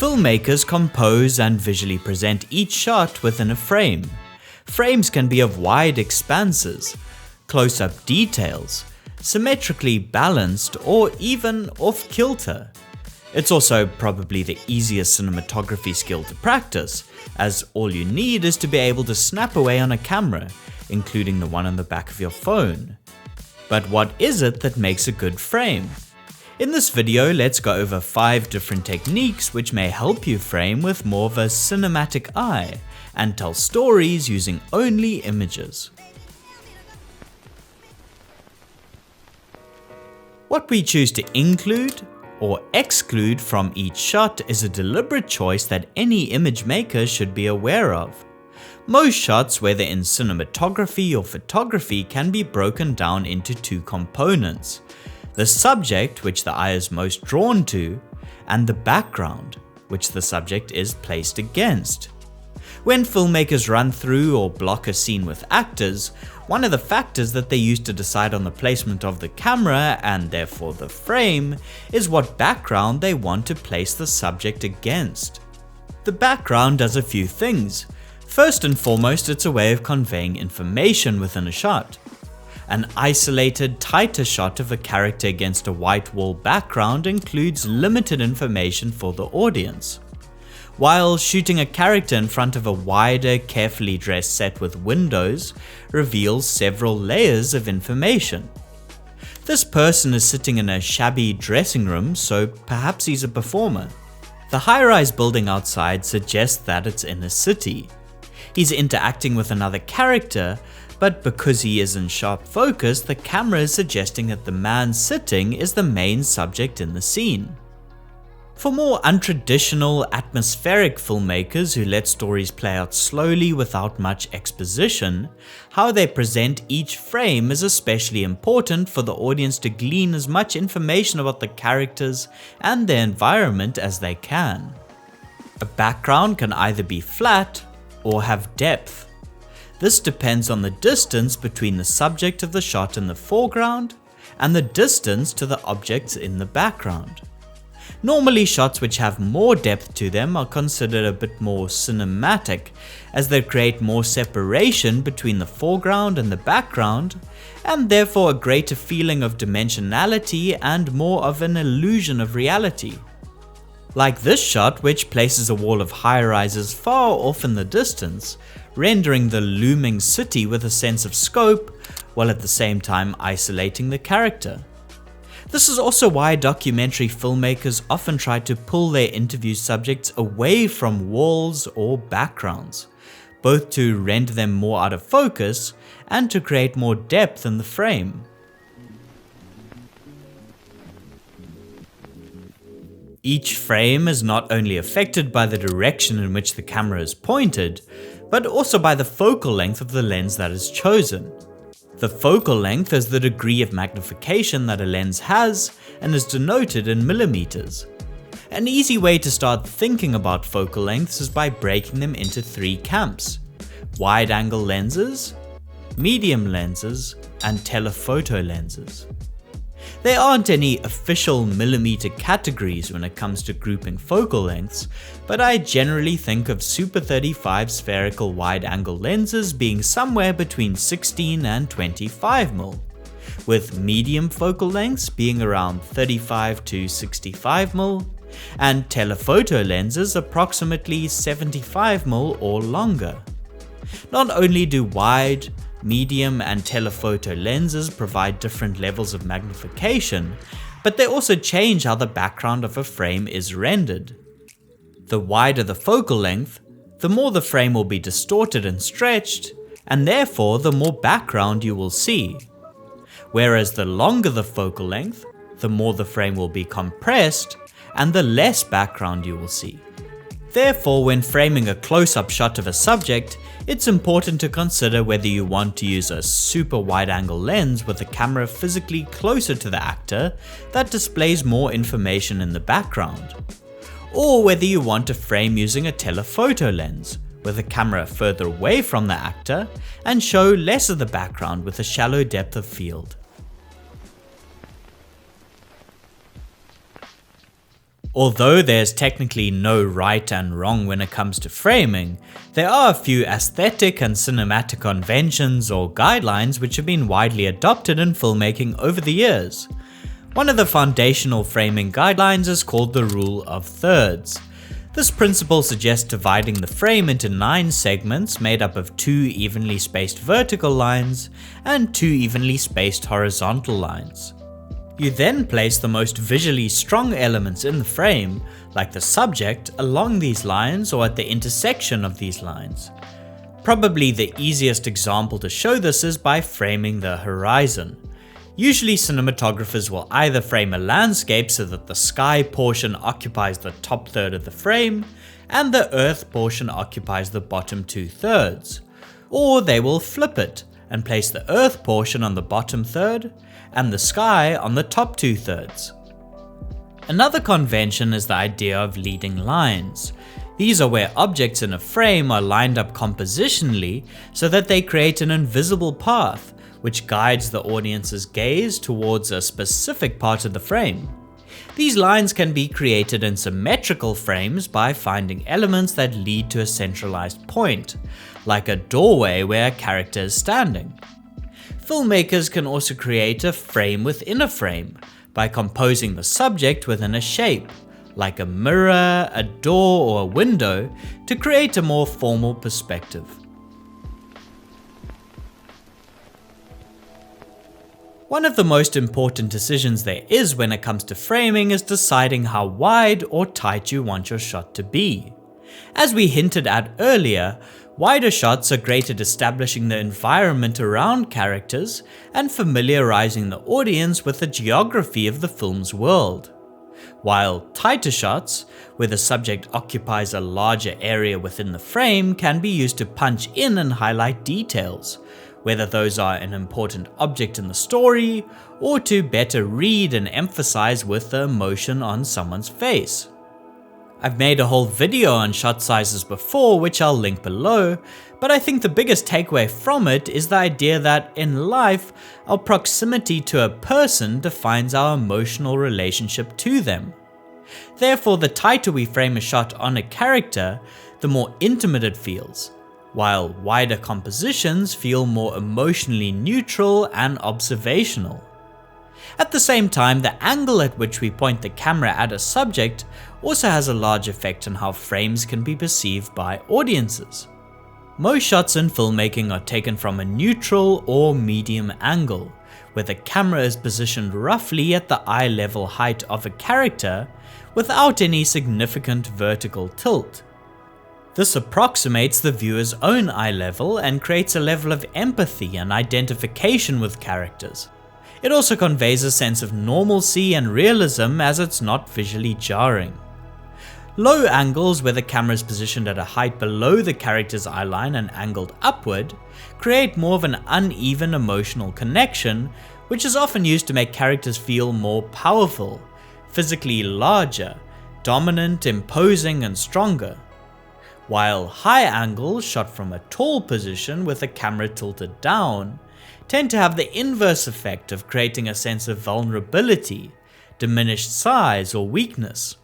Filmmakers compose and visually present each shot within a frame. Frames can be of wide expanses, close-up details, symmetrically balanced, or even off-kilter. It's also probably the easiest cinematography skill to practice, as all you need is to be able to snap away on a camera, including the one on the back of your phone. But what is it that makes a good frame? In this video, let's go over 5 different techniques which may help you frame with more of a cinematic eye and tell stories using only images. What we choose to include or exclude from each shot is a deliberate choice that any image maker should be aware of. Most shots, whether in cinematography or photography, can be broken down into 2 components: the subject, which the eye is most drawn to, and the background, which the subject is placed against. When filmmakers run through or block a scene with actors, one of the factors that they use to decide on the placement of the camera, and therefore the frame, is what background they want to place the subject against. The background does a few things. First and foremost, it's a way of conveying information within a shot. An isolated, tighter shot of a character against a white wall background includes limited information for the audience, while shooting a character in front of a wider, carefully dressed set with windows reveals several layers of information. This person is sitting in a shabby dressing room, so perhaps he's a performer. The high-rise building outside suggests that it's in a city. He's interacting with another character, but because he is in sharp focus, the camera is suggesting that the man sitting is the main subject in the scene. For more untraditional, atmospheric filmmakers who let stories play out slowly without much exposition, how they present each frame is especially important for the audience to glean as much information about the characters and their environment as they can. A background can either be flat or have depth. This depends on the distance between the subject of the shot in the foreground and the distance to the objects in the background. Normally, shots which have more depth to them are considered a bit more cinematic, as they create more separation between the foreground and the background, and therefore a greater feeling of dimensionality and more of an illusion of reality. Like this shot, which places a wall of high-rises far off in the distance, rendering the looming city with a sense of scope, while at the same time isolating the character. This is also why documentary filmmakers often try to pull their interview subjects away from walls or backgrounds, both to render them more out of focus and to create more depth in the frame. Each frame is not only affected by the direction in which the camera is pointed, but also by the focal length of the lens that is chosen. The focal length is the degree of magnification that a lens has and is denoted in millimeters. An easy way to start thinking about focal lengths is by breaking them into 3 camps: wide-angle lenses, medium lenses, and telephoto lenses. There aren't any official millimeter categories when it comes to grouping focal lengths, but I generally think of Super 35 spherical wide-angle lenses being somewhere between 16 and 25mm, with medium focal lengths being around 35 to 65mm, and telephoto lenses approximately 75mm or longer. Not only do wide, medium, and telephoto lenses provide different levels of magnification, but they also change how the background of a frame is rendered. The wider the focal length, the more the frame will be distorted and stretched, and therefore the more background you will see. Whereas the longer the focal length, the more the frame will be compressed, and the less background you will see. Therefore, when framing a close-up shot of a subject, it's important to consider whether you want to use a super wide-angle lens with the camera physically closer to the actor that displays more information in the background, or whether you want to frame using a telephoto lens with the camera further away from the actor and show less of the background with a shallow depth of field. Although there's technically no right and wrong when it comes to framing, there are a few aesthetic and cinematic conventions or guidelines which have been widely adopted in filmmaking over the years. One of the foundational framing guidelines is called the rule of thirds. This principle suggests dividing the frame into 9 segments made up of 2 evenly spaced vertical lines and 2 evenly spaced horizontal lines. You then place the most visually strong elements in the frame, like the subject, along these lines or at the intersection of these lines. Probably the easiest example to show this is by framing the horizon. Usually cinematographers will either frame a landscape so that the sky portion occupies the top third of the frame and the earth portion occupies the bottom 2/3, or they will flip it and place the earth portion on the bottom third and the sky on the top 2/3. Another convention is the idea of leading lines. These are where objects in a frame are lined up compositionally so that they create an invisible path which guides the audience's gaze towards a specific part of the frame. These lines can be created in symmetrical frames by finding elements that lead to a centralized point, like a doorway where a character is standing. Filmmakers can also create a frame within a frame by composing the subject within a shape, like a mirror, a door, or a window, to create a more formal perspective. One of the most important decisions there is when it comes to framing is deciding how wide or tight you want your shot to be. As we hinted at earlier, wider shots are great at establishing the environment around characters and familiarizing the audience with the geography of the film's world. While tighter shots, where the subject occupies a larger area within the frame, can be used to punch in and highlight details, whether those are an important object in the story or to better read and emphasize with the emotion on someone's face. I've made a whole video on shot sizes before, which I'll link below, but I think the biggest takeaway from it is the idea that in life, our proximity to a person defines our emotional relationship to them. Therefore, the tighter we frame a shot on a character, the more intimate it feels, while wider compositions feel more emotionally neutral and observational. At the same time, the angle at which we point the camera at a subject also has a large effect on how frames can be perceived by audiences. Most shots in filmmaking are taken from a neutral or medium angle, where the camera is positioned roughly at the eye level height of a character without any significant vertical tilt. This approximates the viewer's own eye level and creates a level of empathy and identification with characters. It also conveys a sense of normalcy and realism as it's not visually jarring. Low angles, where the camera is positioned at a height below the character's eyeline and angled upward, create more of an uneven emotional connection, which is often used to make characters feel more powerful, physically larger, dominant, imposing, and stronger. While high angles, shot from a tall position with the camera tilted down, tend to have the inverse effect of creating a sense of vulnerability, diminished size, or weakness.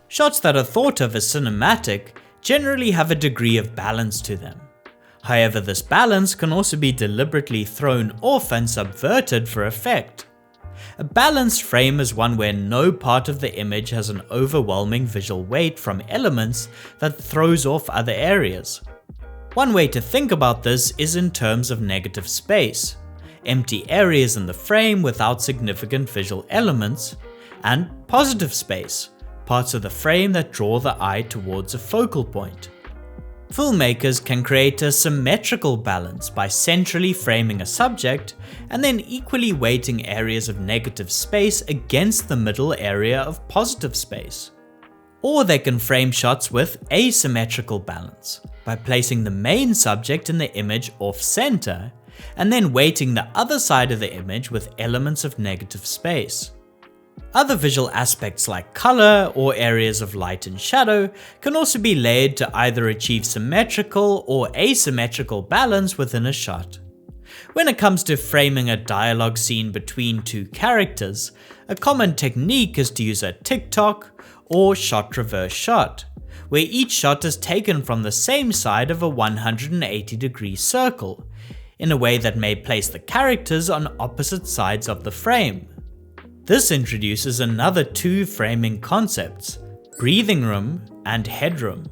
Shots that are thought of as cinematic generally have a degree of balance to them. However, this balance can also be deliberately thrown off and subverted for effect. A balanced frame is one where no part of the image has an overwhelming visual weight from elements that throws off other areas. One way to think about this is in terms of negative space, empty areas in the frame without significant visual elements, and positive space, parts of the frame that draw the eye towards a focal point. Filmmakers can create a symmetrical balance by centrally framing a subject and then equally weighting areas of negative space against the middle area of positive space. Or they can frame shots with asymmetrical balance by placing the main subject in the image off-center and then weighting the other side of the image with elements of negative space. Other visual aspects like color or areas of light and shadow can also be layered to either achieve symmetrical or asymmetrical balance within a shot. When it comes to framing a dialogue scene between two characters, a common technique is to use a tick-tock or shot reverse shot, where each shot is taken from the same side of a 180-degree circle, in a way that may place the characters on opposite sides of the frame. This introduces another two framing concepts, breathing room and headroom.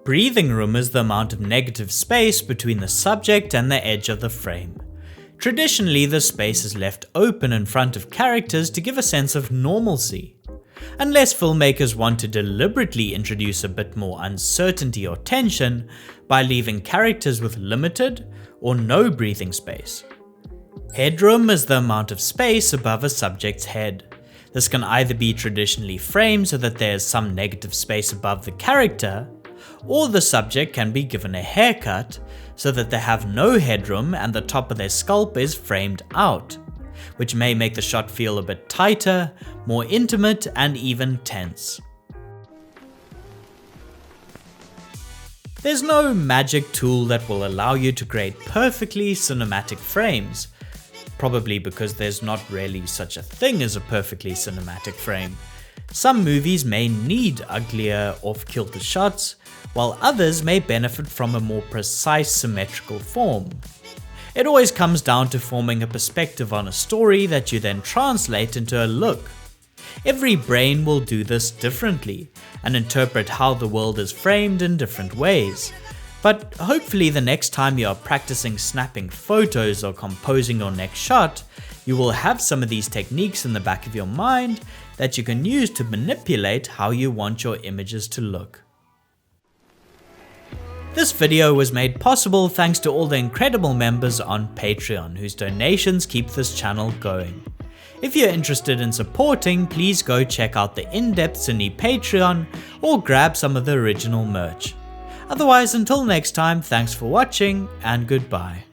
Breathing room is the amount of negative space between the subject and the edge of the frame. Traditionally, this space is left open in front of characters to give a sense of normalcy. Unless filmmakers want to deliberately introduce a bit more uncertainty or tension by leaving characters with limited or no breathing space. Headroom is the amount of space above a subject's head. This can either be traditionally framed so that there is some negative space above the character, or the subject can be given a haircut so that they have no headroom and the top of their scalp is framed out, which may make the shot feel a bit tighter, more intimate, and even tense. There's no magic tool that will allow you to create perfectly cinematic frames, probably because there's not really such a thing as a perfectly cinematic frame. Some movies may need uglier, off-kilter shots, while others may benefit from a more precise symmetrical form. It always comes down to forming a perspective on a story that you then translate into a look. Every brain will do this differently and interpret how the world is framed in different ways. But hopefully the next time you are practicing snapping photos or composing your next shot, you will have some of these techniques in the back of your mind that you can use to manipulate how you want your images to look. This video was made possible thanks to all the incredible members on Patreon whose donations keep this channel going. If you're interested in supporting, please go check out the in-depth Cine Patreon or grab some of the original merch. Otherwise, until next time, thanks for watching and goodbye.